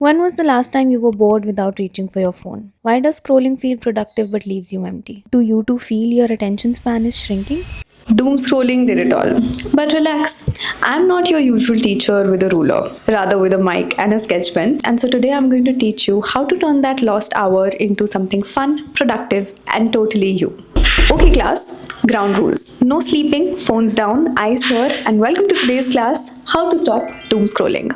When was the last time you were bored without reaching for your phone? Why does scrolling feel productive but leaves you empty? Do you too feel your attention span is shrinking? Doom scrolling did it all. But relax, I'm not your usual teacher with a ruler, rather with a mic and a sketch pen. And so today I'm going to teach you how to turn that lost hour into something fun, productive, and totally you. Okay, class, ground rules. No sleeping, phones down, eyes here, and welcome to today's class How to Stop Doom Scrolling.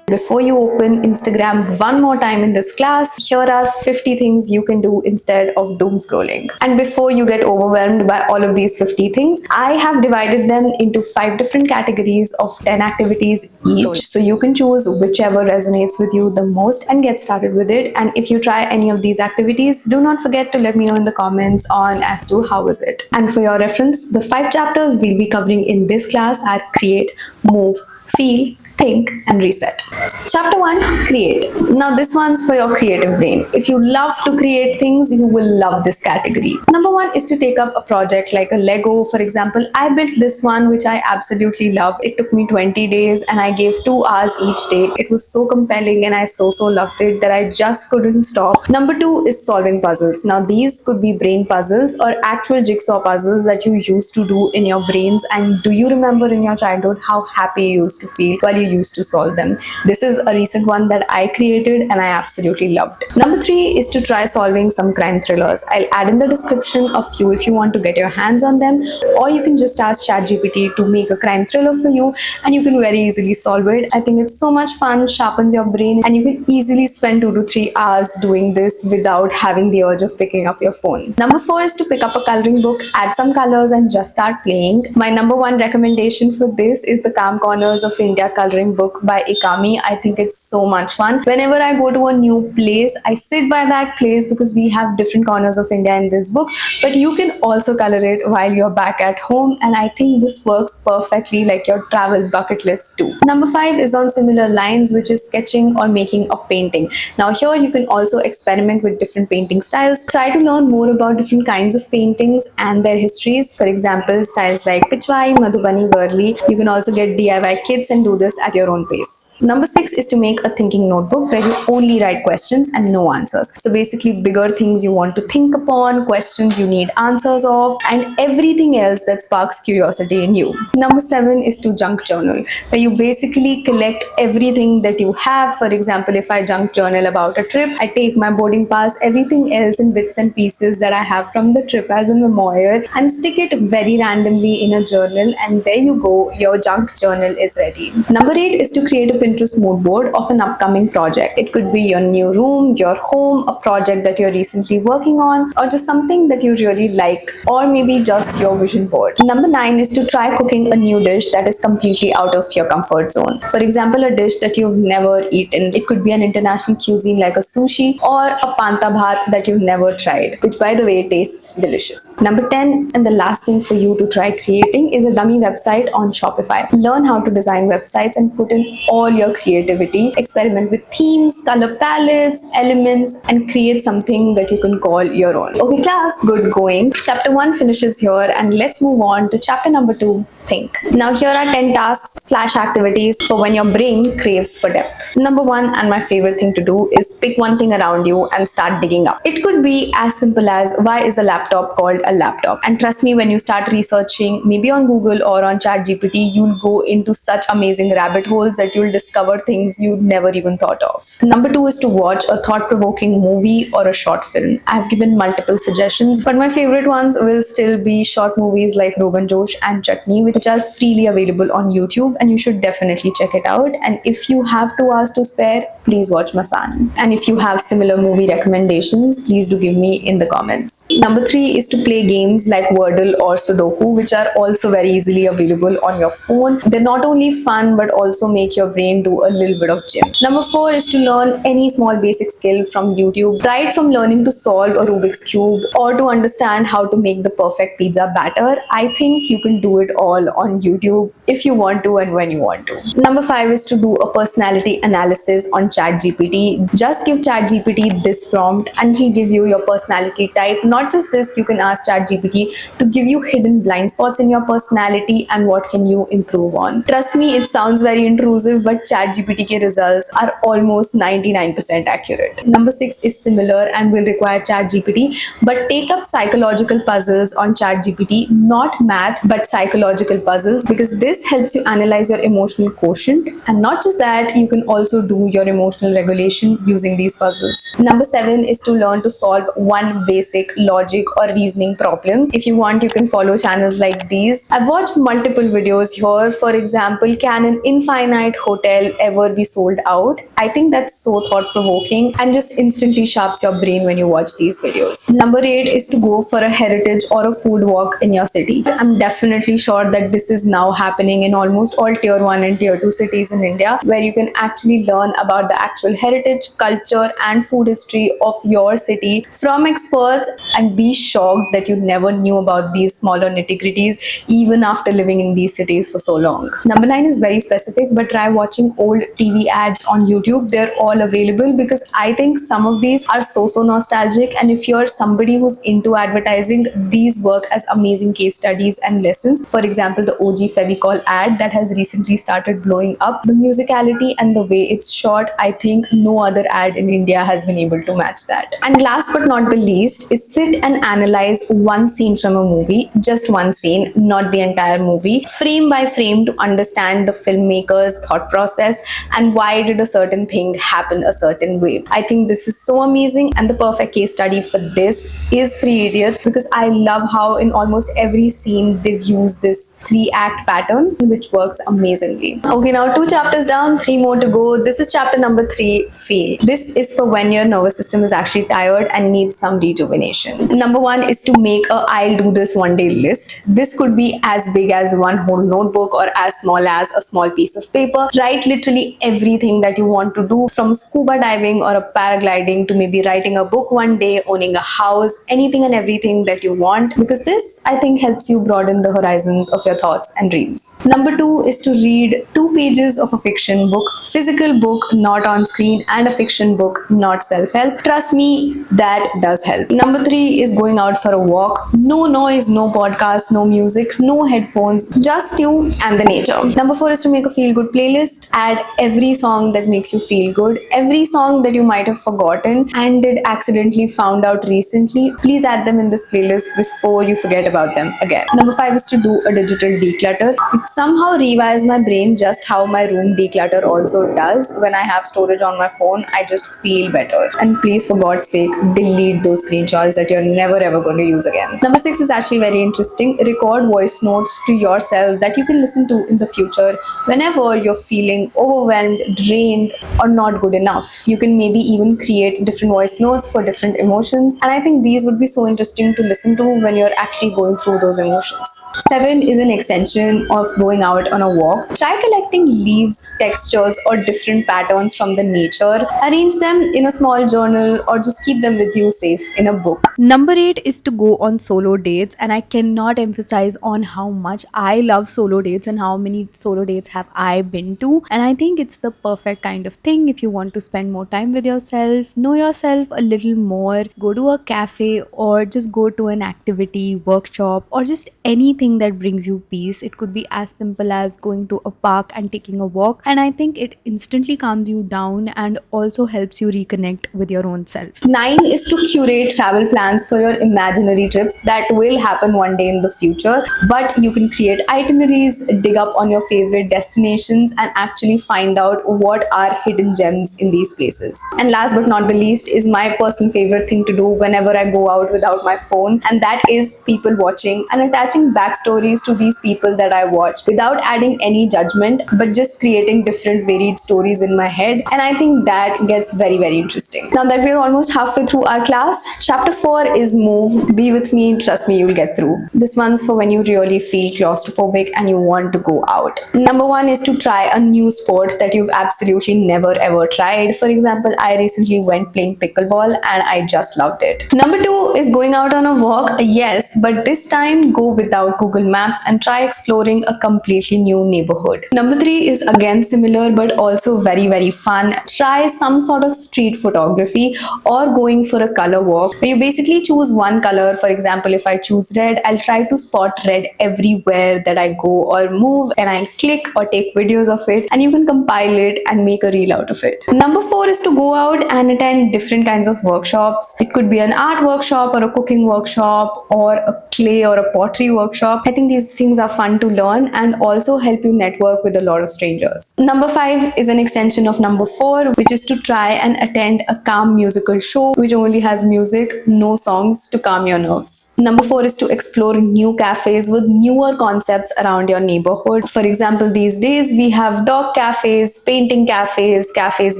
Before you open Instagram one more time in this class, here are 50 things you can do instead of doom scrolling. And before you get overwhelmed by all of these 50 things, I have divided them into 5 different categories of 10 activities each. So you can choose whichever resonates with you the most and get started with it. And if you try any of these activities, do not forget to let me know in the comments on as to how was it. And for your reference, the 5 chapters we'll be covering in this class are create, move, feel, think, and reset. Chapter 1, create. Now this one's for your creative brain. If you love to create things, you will love this category. Number 1 is to take up a project like a Lego. For example, I built this one which I absolutely love. It took me 20 days and I gave 2 hours each day. It was so compelling and I so loved it that I just couldn't stop. Number 2 is solving puzzles. Now these could be brain puzzles or actual jigsaw puzzles that you used to do in your brains. And do you remember in your childhood how happy you used to feel while you used to solve them? This is a recent one that I created and I absolutely loved. Number 3 is to try solving some crime thrillers. I'll add in the description a few if you want to get your hands on them, or you can just ask ChatGPT to make a crime thriller for you and you can very easily solve it. I think it's so much fun, sharpens your brain, and you can easily spend 2 to 3 hours doing this without having the urge of picking up your phone. Number 4 is to pick up a coloring book, add some colors and just start playing. My number 1 recommendation for this is the Calm Corners of India coloring book by Ikami. I think it's so much fun. Whenever I go to a new place, I sit by that place because we have different corners of India in this book, but you can also color it while you're back at home, and I think this works perfectly like your travel bucket list too. Number 5 is on similar lines, which is sketching or making a painting. Now here you can also experiment with different painting styles. Try to learn more about different kinds of paintings and their histories. For example, styles like Pichwai, Madhubani, Varli. You can also get DIY kits and do this at your own pace. Number 6 is to make a thinking notebook where you only write questions and no answers. So basically bigger things you want to think upon, questions you need answers of, and everything else that sparks curiosity in you. Number 7 is to junk journal, where you basically collect everything that you have. For example, if I junk journal about a trip, I take my boarding pass, everything else in bits and pieces that I have from the trip as a memoir, and stick it very randomly in a journal, and there you go, your junk journal is ready. Number 8 is to create a Pinterest mood board of an upcoming project. It could be your new room, your home, a project that you're recently working on, or just something that you really like, or maybe just your vision board. Number 9 is to try cooking a new dish that is completely out of your comfort zone. For example, a dish that you've never eaten. It could be an international cuisine like a sushi or a panta bhat that you've never tried, which by the way tastes delicious. Number 10, and the last thing for you to try creating, is a dummy website on Shopify. Learn how to design websites and put in all your creativity. Experiment with themes, color palettes, elements, and create something that you can call your own. Okay class, good going. Chapter 1 finishes here, and let's move on to chapter number 2, think. Now here are 10 tasks / activities for when your brain craves for depth. Number 1, and my favorite thing to do, is pick one thing around you and start digging up. It could be as simple as, why is a laptop called a laptop? And trust me, when you start researching, maybe on Google or on ChatGPT, you'll go into such amazing rabbit holes that you'll discover things you'd never even thought of. Number 2 is to watch a thought-provoking movie or a short film. I've given multiple suggestions, but my favorite ones will still be short movies like Rogan Josh and Chutney, which are freely available on YouTube, and you should definitely check it out. And if you have 2 hours to spare, please watch Masan. And if you have similar movie recommendations, please do give me in the comments. Number 3 is to play games like Wordle or Sudoku, which are also very easily available on your phone. They're not only fun, but also make your brain do a little bit of gym. Number 4 is to learn any small basic skill from YouTube. Right from learning to solve a Rubik's Cube or to understand how to make the perfect pizza batter, I think you can do it all all on YouTube if you want to and when you want to. Number 5 is to do a personality analysis on ChatGPT. Just give ChatGPT this prompt and he'll give you your personality type. Not just this, you can ask ChatGPT to give you hidden blind spots in your personality and what can you improve on. Trust me, it sounds very intrusive, but ChatGPT ke results are almost 99% accurate. Number 6 is similar and will require ChatGPT, but take up psychological puzzles on ChatGPT, not math, but psychological puzzles, because this helps you analyze your emotional quotient. And not just that, you can also do your emotional regulation using these puzzles. Number 7 is to learn to solve one basic logic or reasoning problem. If you want, you can follow channels like these. I've watched multiple videos here. For example, can an infinite hotel ever be sold out? I think that's so thought-provoking and just instantly sharps your brain when you watch these videos. Number 8 is to go for a heritage or a food walk in your city. I'm definitely sure that this is now happening in almost all tier 1 and tier 2 cities in India, where you can actually learn about the actual heritage, culture and food history of your city from experts and be shocked that you never knew about these smaller nitty-gritties even after living in these cities for so long. Number 9 is very specific, but try watching old TV ads on YouTube. They're all available because I think some of these are so nostalgic, and if you're somebody who's into advertising, these work as amazing case studies and lessons. For example, the OG Fevicol ad that has recently started blowing up, the musicality and the way it's shot, I think no other ad in India has been able to match that. And last but not the least is sit and analyze one scene from a movie, just one scene, not the entire movie, frame by frame, to understand the filmmaker's thought process and why did a certain thing happen a certain way. I think this is so amazing, and the perfect case study for this is Three Idiots, because I love how in almost every scene they've used this 3-act pattern, which works amazingly. Okay, now 2 chapters down, 3 more to go. This is chapter number 3, Feel. This is for when your nervous system is actually tired and needs some rejuvenation. Number 1 is to make a I'll do this one day list. This could be as big as one whole notebook or as small as a small piece of paper. Write literally everything that you want to do, from scuba diving or a paragliding to maybe writing a book one day, owning a house, anything and everything that you want, because this I think helps you broaden the horizons of your thoughts and dreams. Number 2 is to read 2 pages of a fiction book, physical book, not on screen, and a fiction book, not self-help. Trust me, that does help. Number 3 is going out for a walk. No noise, no podcast, no music, no headphones, just you and the nature. Number 4 is to make a feel-good playlist. Add every song that makes you feel good, every song that you might have forgotten and did accidentally found out recently. Please add them in this playlist before you forget about them again. Number 5 is to do a digital declutter. It somehow rewires my brain just how my room declutter also does. When I have storage on my phone, I just feel better. And please, for God's sake, delete those screenshots that you're never ever going to use again. Number 6 is actually very interesting. Record voice notes to yourself that you can listen to in the future whenever you're feeling overwhelmed, drained, or not good enough. You can maybe even create different voice notes for different emotions, and I think these would be so interesting to listen to when you're actually going through those emotions. 7 is an extension of going out on a walk. Try collecting leaves, textures, or different patterns from the nature. Arrange them in a small journal or just keep them with you safe in a book. Number 8 is to go on solo dates, and I cannot emphasize on how much I love solo dates and how many solo dates have I been to. And I think it's the perfect kind of thing if you want to spend more time with yourself, know yourself a little more, go to a cafe or just go to an activity, workshop, or just anything that brings you peace. It could be as simple as going to a park and taking a walk, and I think it instantly calms you down and also helps you reconnect with your own self. 9 is to curate travel plans for your imaginary trips that will happen one day in the future, but you can create itineraries, dig up on your favorite destinations, and actually find out what are hidden gems in these places. And last but not the least is my personal favorite thing to do whenever I go out without my phone, and that is people watching and attaching backstories to these people that I watch without adding any judgment, but just creating different varied stories in my head. And I think that gets very, very interesting. Now that we're almost halfway through our class, chapter 4 is Move. Be with me, trust me, you'll get through. This one's for when you really feel claustrophobic and you want to go out. Number 1 is to try a new sport that you've absolutely never ever tried. For example, I recently went playing pickleball and I just loved it. Number 2 is going out on a walk. Yes, but this time go without Google Maps and try exploring a completely new neighborhood. Number 3 is again similar but also very, very fun. Try some sort of street photography or going for a color walk where you basically choose one color. For example, if I choose red, I'll try to spot red everywhere that I go or move, and I'll click or take videos of it, and you can compile it and make a reel out of it. Number 4 is to go out and attend different kinds of workshops. It could be an art workshop or a cooking workshop or a clay or a pottery workshop. I think these things are fun to learn and also help you network with a lot of strangers. Number 5 is an extension of number 4, which is to try and attend a calm musical show which only has music, no songs, to calm your nerves. Number 4 is to explore new cafes with newer concepts around your neighborhood. For example, these days we have dog cafes, painting cafes, cafes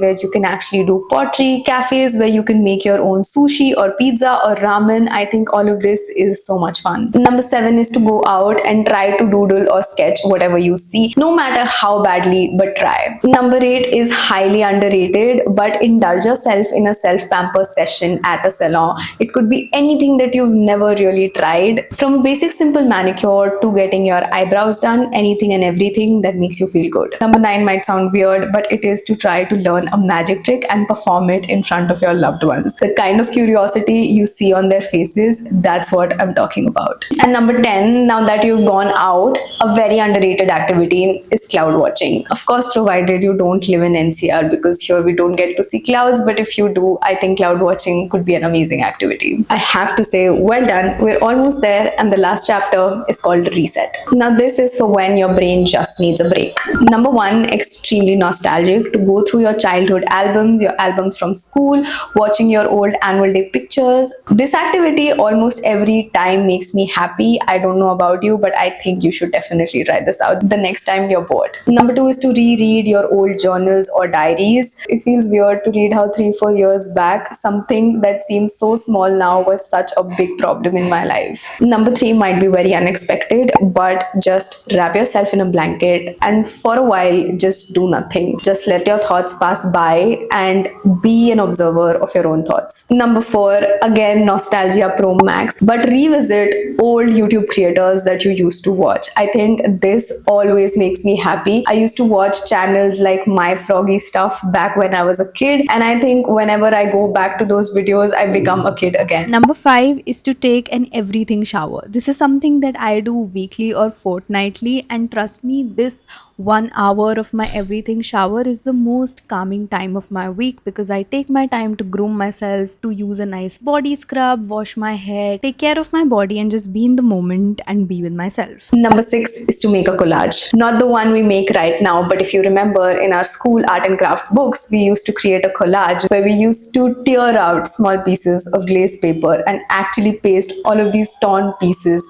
where you can actually do pottery, cafes where you can make your own sushi or pizza or ramen. I think all of this is so much fun. Number 7 is to go out and try to doodle or sketch whatever you see, no matter how badly, but try. Number 8 is highly underrated, but indulge yourself in a self-pamper session at a salon. It could be anything that you've never really tried, from basic simple manicure to getting your eyebrows done, anything and everything that makes you feel good. Number 9 might sound weird, but it is to try to learn a magic trick and perform it in front of your loved ones. The kind of curiosity you see on their faces, that's what I'm talking about. And number 10, now that you've gone out, a very underrated activity is cloud watching. Of course, provided you don't live in NCR, because here we don't get to see clouds, but if you do, I think cloud watching could be an amazing activity. I have to say, well done. We're almost there, and the last chapter is called Reset. Now this is for when your brain just needs a break. Number 1, extremely nostalgic, to go through your childhood albums, your albums from school, watching your old annual day pictures. This activity almost every time makes me happy. I don't know about you, but I think you should definitely try this out the next time you're bored. Number 2 is to reread your old journals or diaries. It feels weird to read how 3-4 years back something that seems so small now was such a big problem in my life. Number 3 might be very unexpected, but just wrap yourself in a blanket and for a while just do nothing. Just let your thoughts pass by and be an observer of your own thoughts. Number 4, again nostalgia pro max, but revisit old YouTube creators that you used to watch. I think this always makes me happy. I used to watch channels like My Froggy Stuff back when I was a kid, and I think whenever I go back to those videos, I become a kid again. Number 5 is to take an everything shower. This is something that I do weekly or fortnightly, and trust me, this 1 hour of my everything shower is the most calming time of my week, because I take my time to groom myself, to use a nice body scrub, wash my hair, take care of my body, and just be in the moment and be with myself. Number 6 is to make a collage. Not the one we make right now, but if you remember, in our school art and craft books, we used to create a collage where we used to tear out small pieces of glazed paper and actually paste all of these torn pieces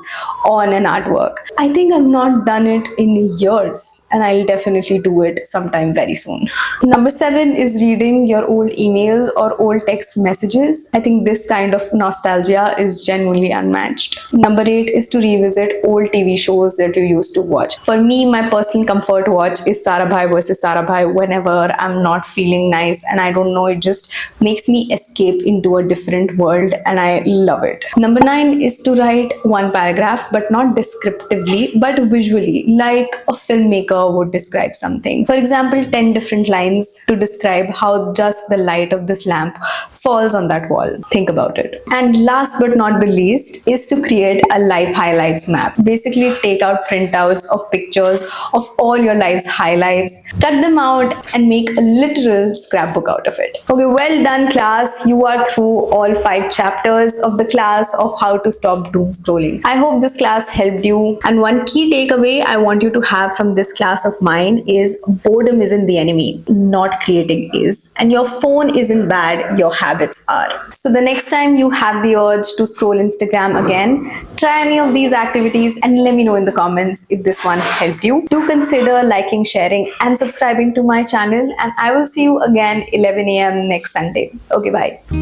on an artwork. I think I've not done it in years, and I'll definitely do it sometime very soon. Number 7 is reading your old emails or old text messages. I think this kind of nostalgia is genuinely unmatched. Number 8 is to revisit old TV shows that you used to watch. For me, my personal comfort watch is Sarabhai vs. Sarabhai whenever I'm not feeling nice, and I don't know, it just makes me escape into a different world, and I love it. Number 9 is to write one paragraph, but not descriptively, but visually, like a filmmaker would describe something. For example, 10 different lines to describe how just the light of this lamp falls on that wall. Think about it. And last but not the least is to create a life highlights map. Basically, take out printouts of pictures of all your life's highlights, cut them out, and make a literal scrapbook out of it. Okay, well done, class. You are through all 5 chapters of the class of how to stop doom scrolling. I hope this class helped you. And one key takeaway I want you to have from this class of mine is boredom isn't the enemy, not creating is. And your phone isn't bad, your habits are. So the next time you have the urge to scroll Instagram again, try any of these activities and let me know in the comments if this one helped you. Do consider liking, sharing, and subscribing to my channel, and I will see you again 11 a.m. next Sunday. Okay, bye.